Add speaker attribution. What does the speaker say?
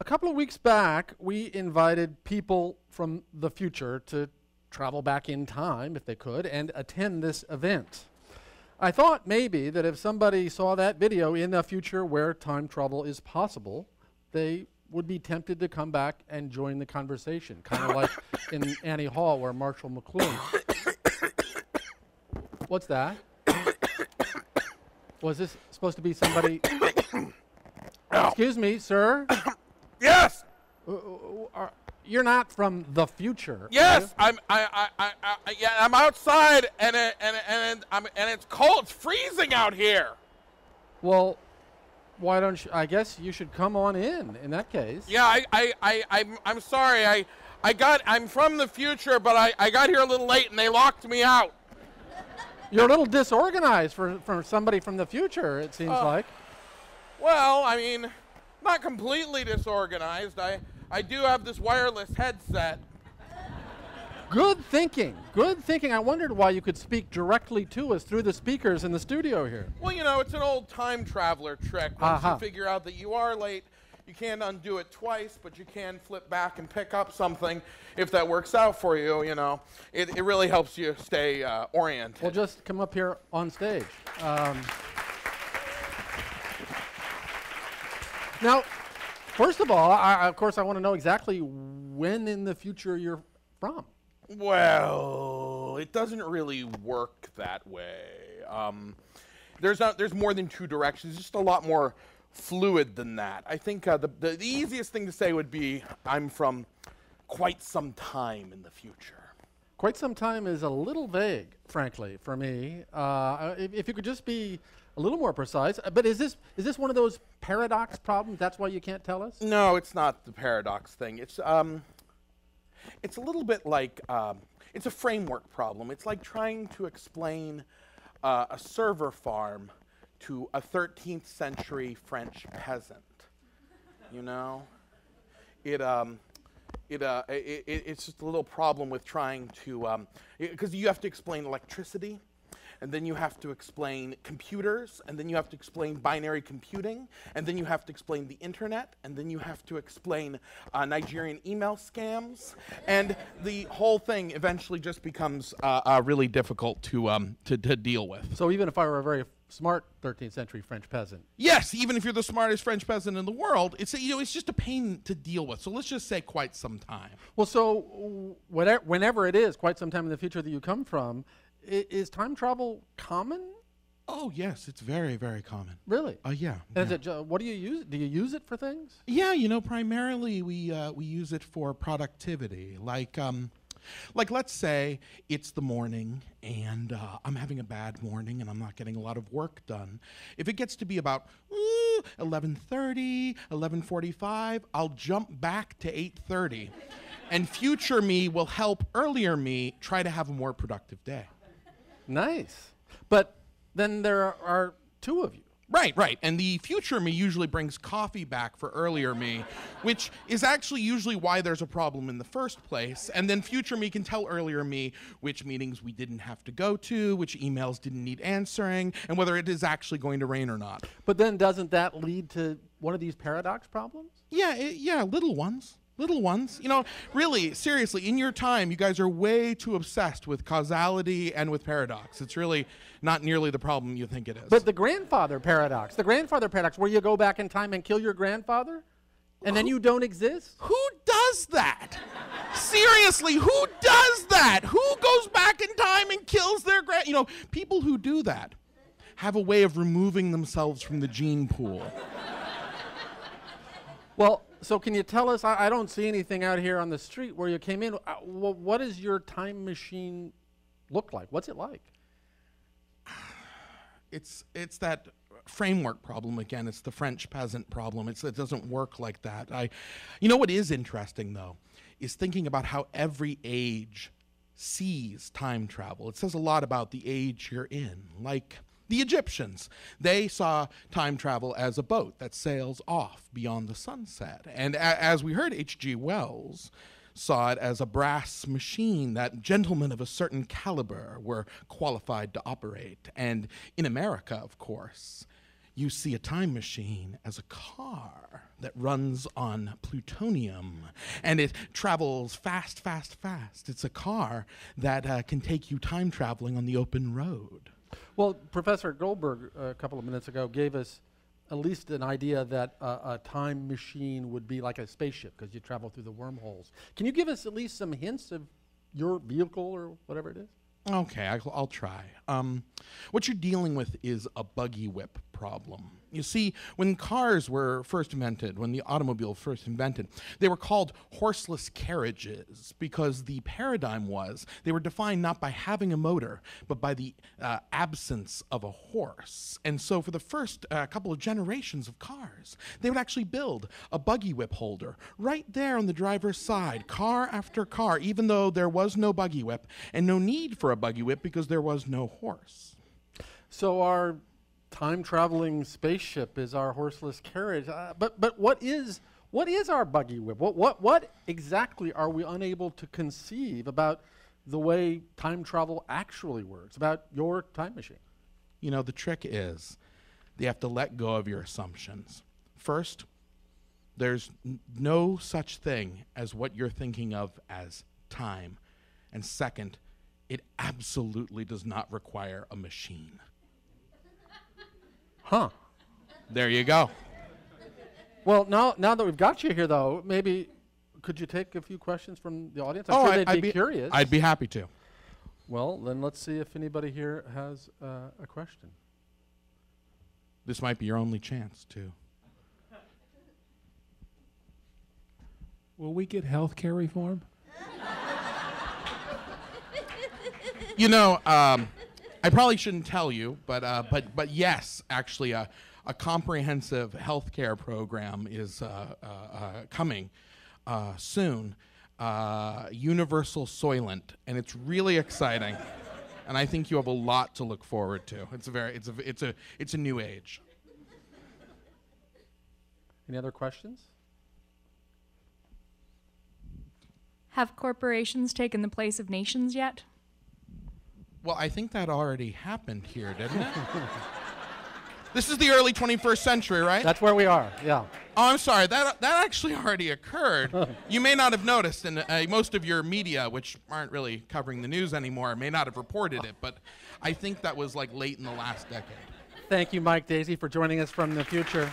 Speaker 1: A couple of weeks back, we invited people from the future to travel back in time, if they could, and attend this event. I thought maybe that if somebody saw that video in the future where time travel is possible, they would be tempted to come back and join the conversation, kind of like in Annie Hall where Marshall McLuhan. What's that? Was this supposed to be somebody? Excuse me, sir?
Speaker 2: Yes.
Speaker 1: You're not from the future.
Speaker 2: Yes, I'm outside and it's cold. It's freezing out here.
Speaker 1: Well, why don't you? I guess you should come on in that case.
Speaker 2: Yeah, I'm sorry. I'm from the future, but I got here a little late and they locked me out.
Speaker 1: You're a little disorganized for somebody from the future, it seems like.
Speaker 2: Well, I mean, not completely disorganized. I do have this wireless headset.
Speaker 1: Good thinking. Good thinking. I wondered why you could speak directly to us through the speakers in the studio here.
Speaker 2: Well, you know, it's an old time traveler trick. Once you figure out that you are late, you can't undo it twice, but you can flip back and pick up something if that works out for you, you know. It really helps you stay oriented.
Speaker 1: Well, just come up here on stage. Now, first of all, of course, I want to know exactly when in the future you're from.
Speaker 2: Well, it doesn't really work that way. There's more than two directions. It's just a lot more fluid than that. I think the easiest thing to say would be I'm from quite some time in the future.
Speaker 1: Quite some time is a little vague, frankly, for me. If you could just be a little more precise. But is this one of those paradox problems? That's why you can't tell us?
Speaker 2: No, it's not the paradox thing. It's a little bit like it's a framework problem. It's like trying to explain a server farm to a 13th century French peasant. You know, it's just a little problem with trying to because you have to explain electricity. And then you have to explain computers, and then you have to explain binary computing, and then you have to explain the internet, and then you have to explain Nigerian email scams, and the whole thing eventually just becomes really difficult to deal with.
Speaker 1: So even if I were a very smart 13th century French peasant?
Speaker 2: Yes, even if you're the smartest French peasant in the world, it's just a pain to deal with. So let's just say quite some time.
Speaker 1: Well, so whenever it is, quite some time in the future that you come from, is time travel common?
Speaker 2: Oh yes, it's very, very common.
Speaker 1: Really?
Speaker 2: Yeah.
Speaker 1: And is it, what do you use? Do you use it for things?
Speaker 2: Yeah, you know, primarily we use it for productivity. Like let's say it's the morning and I'm having a bad morning and I'm not getting a lot of work done. If it gets to be about 11:30, 11:45, I'll jump back to 8:30, and future me will help earlier me try to have a more productive day.
Speaker 1: Nice. But then there are two of you.
Speaker 2: Right. And the future me usually brings coffee back for earlier me, which is actually usually why there's a problem in the first place. And then future me can tell earlier me which meetings we didn't have to go to, which emails didn't need answering, and whether it is actually going to rain or not.
Speaker 1: But then doesn't that lead to one of these paradox problems?
Speaker 2: Yeah, little ones. Little ones. You know, really, seriously, in your time, you guys are way too obsessed with causality and with paradox. It's really not nearly the problem you think it is.
Speaker 1: But the grandfather paradox, where you go back in time and kill your grandfather, and then you don't exist?
Speaker 2: Who does that? Seriously, who does that? Who goes back in time and kills their You know, people who do that have a way of removing themselves from the gene pool.
Speaker 1: Well, so can you tell us, I don't see anything out here on the street where you came in. What does your time machine look like? What's it like?
Speaker 2: It's that framework problem again. It's the French peasant problem. It doesn't work like that. You know what is interesting, though, is thinking about how every age sees time travel. It says a lot about the age you're in. Like the Egyptians, they saw time travel as a boat that sails off beyond the sunset. And as we heard, H.G. Wells saw it as a brass machine that gentlemen of a certain caliber were qualified to operate. And in America, of course, you see a time machine as a car that runs on plutonium, and it travels fast, fast, fast. It's a car that can take you time traveling on the open road.
Speaker 1: Well, Professor Goldberg a couple of minutes ago gave us at least an idea that a time machine would be like a spaceship because you travel through the wormholes. Can you give us at least some hints of your vehicle or whatever it is?
Speaker 2: Okay, I'll try. What you're dealing with is a buggy whip problem. You see, when cars were first invented, when the automobile first invented, they were called horseless carriages because the paradigm was they were defined not by having a motor, but by the absence of a horse. And so for the first couple of generations of cars, they would actually build a buggy whip holder right there on the driver's side, car after car, even though there was no buggy whip and no need for a buggy whip because there was no horse.
Speaker 1: So our time-traveling spaceship is our horseless carriage. But what is our buggy whip? What exactly are we unable to conceive about the way time travel actually works, about your time machine?
Speaker 2: You know, the trick is you have to let go of your assumptions. First, there's no such thing as what you're thinking of as time. And second, it absolutely does not require a machine.
Speaker 1: Huh.
Speaker 2: There you go.
Speaker 1: Well, now that we've got you here, though, maybe could you take a few questions from the audience? I'm sure they'd be curious.
Speaker 2: I'd be happy to.
Speaker 1: Well, then let's see if anybody here has a question.
Speaker 2: This might be your only chance, too.
Speaker 3: Will we get health care reform?
Speaker 2: You know, I probably shouldn't tell you, but yes, actually, a comprehensive healthcare program is coming soon. Universal Soylent, and it's really exciting, and I think you have a lot to look forward to. It's a new age.
Speaker 1: Any other questions?
Speaker 4: Have corporations taken the place of nations yet?
Speaker 2: Well, I think that already happened here, didn't it? This is the early 21st century, right?
Speaker 1: That's where we are, yeah.
Speaker 2: Oh, I'm sorry. That actually already occurred. You may not have noticed, and most of your media, which aren't really covering the news anymore, may not have reported it, but I think that was like late in the last decade.
Speaker 1: Thank you, Mike Daisey, for joining us from the future.